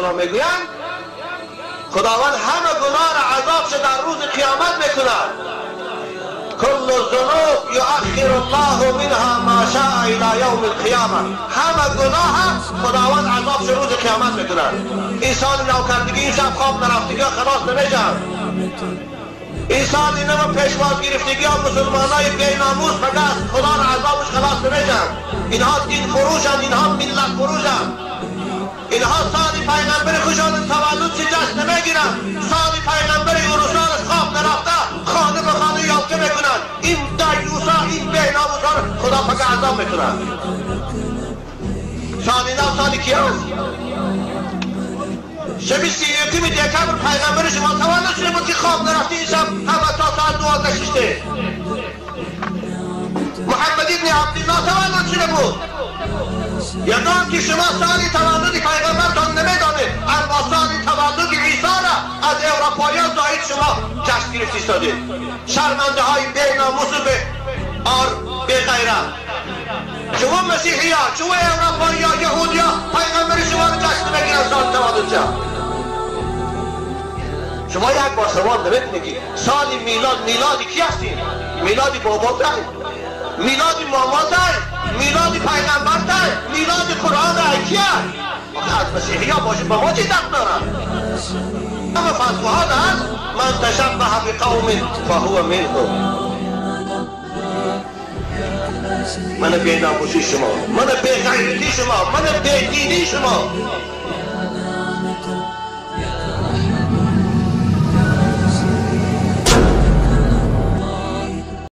السلام میگویند خداوند همه گناه را عذابش در روز قیامت میکند. کل الذنوب یؤخر الله منها ما شاء الى یوم القیامه. همه گناه خداوند عذابش روز قیامت میکند. انسان نوکردگی این شب خواب نرفتگی خلاص نمیشن. انسان اینه و پیشواز گرفتگی ها مسلمانای بیناموز فقط خدا را عذابش خلاص نمیشن. اینها دین فروشند، اینها ملت فروشند. اینها سال پیغمبر خوشان تولد چه جشن نمیگیرن، سال پیغمبر عروسانش خواب نرفته خانه به خانه یافته میکنن. این دیوسا این بیناموسا خدا فقط عذاب میکنن. سال نو سال کی هست؟ شب 31 دکمبر پیغمبر شما تولد شده بود که خواب نرفته این شب همه تا ساعت 12 ششته. محمد ابن عبدالله تولد شده بود. یادم که شما سالی تولد پیغمبرتان نمیدانید، اما سالی تولد عیسی را از اروپاییان زاید شما جشن گرفت ایستادید. شرمنده های بیناموس و بی غیرت. شما مسیحی ها، شما اروپایی ها، یهودی ها پیغمبر شما را جشن نمیگیرن سال تولد شما. شما یک بار سوال نمیکنید که سال میلادی کی هستین؟ میلادی باباتای؟ میلاد ماماتای؟ میلاد پیغمبرتای؟ میلاد قرآن را کیه؟ از مسیحی ها باشه با ما چی دست دارن؟ همه فتوها هست من تشبه بقوم فهو منهم. من بیناموسی شما، من بی‌غیرتی شما، من بی‌دینی شما